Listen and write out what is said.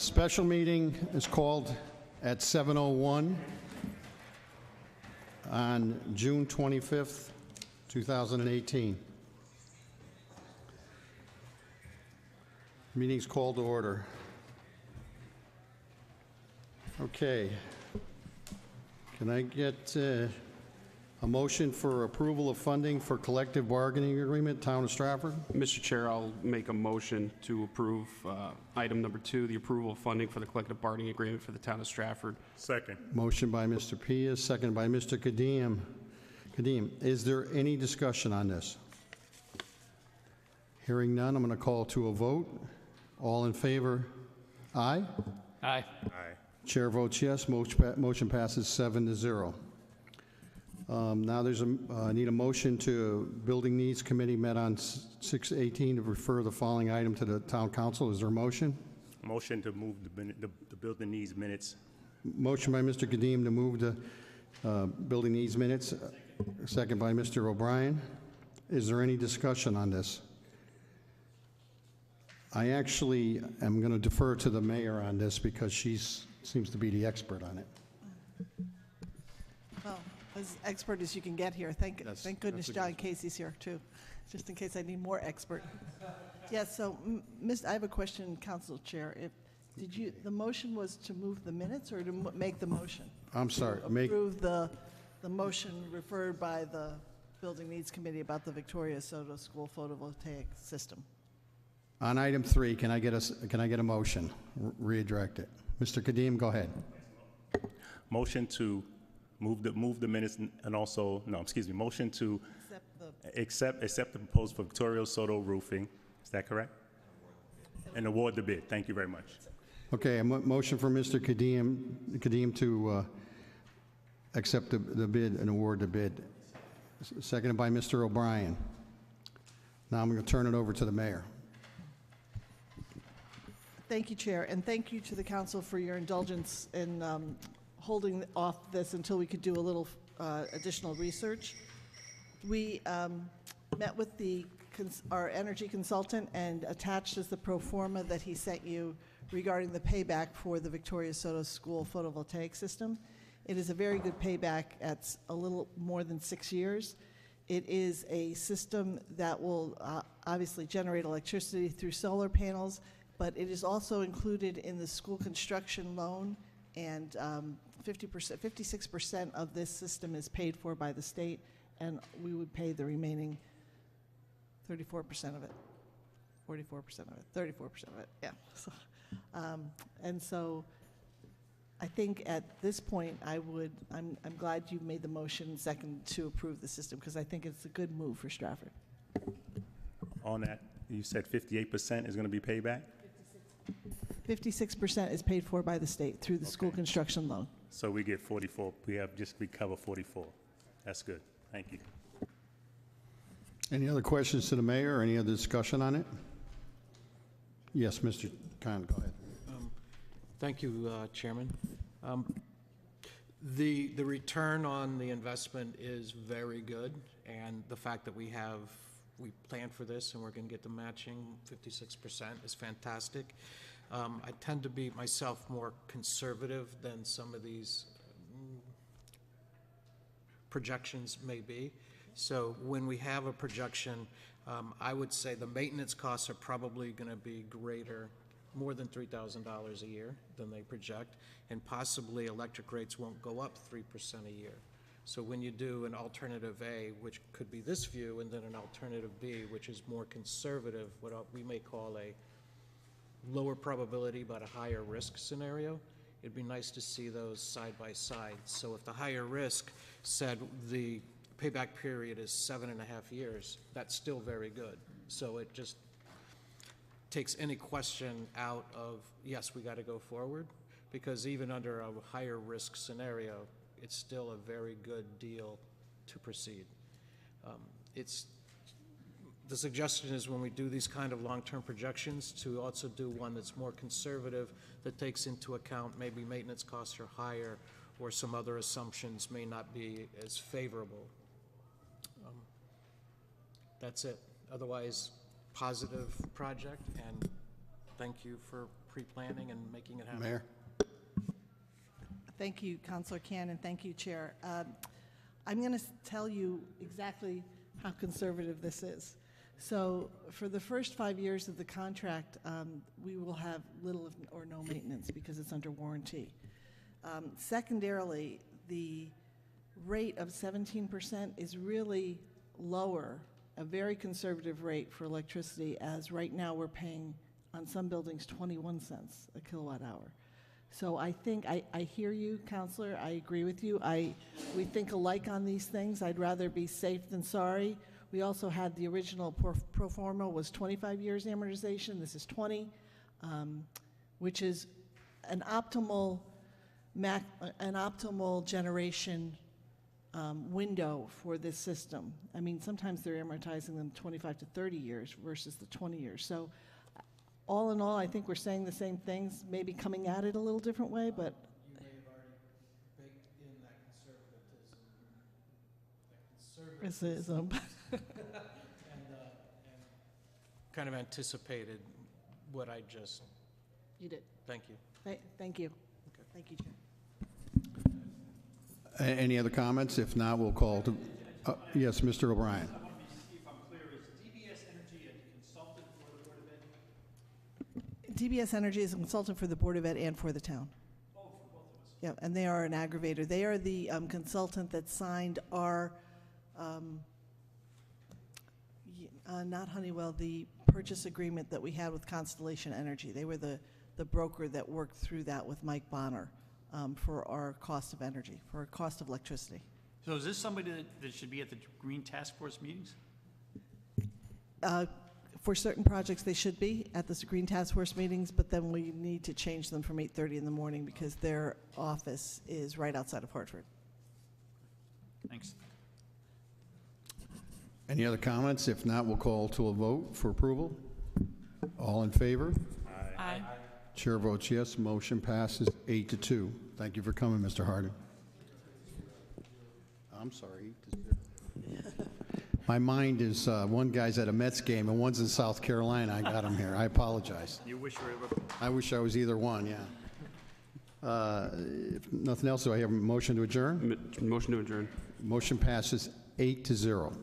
Special meeting is called at 7:01 on June 25th, 2018. Meeting's called to order. Okay. Can I get a motion for approval of funding for collective bargaining agreement, Town of Stratford? Mr. Chair, I'll make a motion to approve item number 2, the approval of funding for the collective bargaining agreement for the Town of Stratford. Second. Motion by Mr. Pia, second by Mr. Kadim. Kadim, is there any discussion on this? Hearing none, I'm going to call to a vote. All in favor? Aye? Aye. Aye. Chair votes yes. Motion passes 7-0. Now there's I need a motion to Building Needs Committee met on 6/18 to refer the following item to the Town Council. Is there a motion? Motion to move the building needs minutes. Motion by Mr. Kadim to move the Building Needs minutes. Second by Mr. O'Brien. Is there any discussion on this? I actually am going to defer to the mayor on this because she seems to be the expert on it. Well, as expert as you can get here. Thank goodness John Casey's here too, just in case I need more expert. Yes. So, I have a question, Council Chair. The motion was to move the minutes or to make the motion? I'm sorry. Approve the motion referred by the Building Needs Committee about the Victoria Soto School photovoltaic system. On item 3, can I get a motion? Redirect it. Mr. Kadim, go ahead. Motion to move the minutes and also, motion to accept the proposal for Victoria Soto Roofing. Is that correct? And award the bid. Thank you very much. Okay, a motion for Mr. Kadim to accept the bid and award the bid. Seconded by Mr. O'Brien. Now I'm going to turn it over to the mayor. Thank you, Chair, and thank you to the Council for your indulgence in holding off this until we could do a little additional research. We met with our energy consultant and attached is the pro forma that he sent you regarding the payback for the Victoria Soto School photovoltaic system. It is a very good payback at a little more than 6 years. It is a system that will obviously generate electricity through solar panels, but it is also included in the school construction loan, and 56% of this system is paid for by the state, and we would pay the remaining 34% of it, 44% of it, 34% of it, yeah. So, and so I think at this point I'm glad you made the motion second to approve the system because I think it's a good move for Stratford. On that, you said 58% is going to be payback? 56% is paid for by the state through the school construction loan. So we get 44. We cover 44. That's good. Thank you. Any other questions to the mayor or any other discussion on it? Yes, Mr. Khan, go ahead. Thank you, Chairman. The return on the investment is very good, and the fact that we planned for this and we're going to get the matching 56% is fantastic. I tend to be myself more conservative than some of these projections may be. So when we have a projection, I would say the maintenance costs are probably going to be greater, more than $3,000 a year than they project, and possibly electric rates won't go up 3% a year. So when you do an alternative A, which could be this view, and then an alternative B, which is more conservative, what we may call a lower probability but a higher risk scenario, it'd be nice to see those side by side. So if the higher risk said the payback period is 7.5 years, that's still very good. So it just takes any question out of, yes, we got to go forward, because even under a higher risk scenario, it's still a very good deal to proceed. The suggestion is when we do these kind of long-term projections to also do one that's more conservative, that takes into account maybe maintenance costs are higher or some other assumptions may not be as favorable. That's it. Otherwise, positive project, and thank you for pre-planning and making it happen. Mayor? Thank you, Councilor Cannon. Thank you, Chair. I'm going to tell you exactly how conservative this is. So for the first 5 years of the contract, we will have little or no maintenance because it's under warranty. Secondarily, the rate of 17% is really lower, a very conservative rate for electricity, as right now we're paying on some buildings 21 cents a kilowatt hour. So I think, I hear you, Counselor, I agree with you. We think alike on these things. I'd rather be safe than sorry. We also had the original pro forma was 25 years amortization. This is 20, which is an optimal generation window for this system. I mean, sometimes they're amortizing them 25 to 30 years versus the 20 years. So all in all, I think we're saying the same things, maybe coming at it a little different way, but You may have already baked in that conservatism, and kind of anticipated what I just, you did. thank you. Thank you. Okay. Thank you, Chair. Any other comments? If not, we'll call to, yes, Mr. O'Brien. I want to see if I'm clear. Is DBS Energy a consultant for the Board of Ed? DBS Energy is a consultant for the Board of Ed and for the town. Oh, for both of us. Yeah, and they are an aggravator. They are the consultant that signed our, not Honeywell, the purchase agreement that we had with Constellation Energy. They were the broker that worked through that with Mike Bonner for our cost of energy, for our cost of electricity. So is this somebody that should be at the Green Task Force meetings? For certain projects, they should be at the Green Task Force meetings, but then we need to change them from 8:30 in the morning because their office is right outside of Hartford. Thanks. Any other comments? If not, we'll call to a vote for approval. All in favor? Aye. Chair votes yes. Motion passes 8-2. Thank you for coming, Mr. Hardin. I'm sorry. 8-0. My mind is, one guy's at a Mets game and one's in South Carolina. I got him here. I apologize. You wish you were able to. I wish I was either one, yeah. If nothing else, do I have a motion to adjourn? Motion to adjourn. Motion passes 8-0.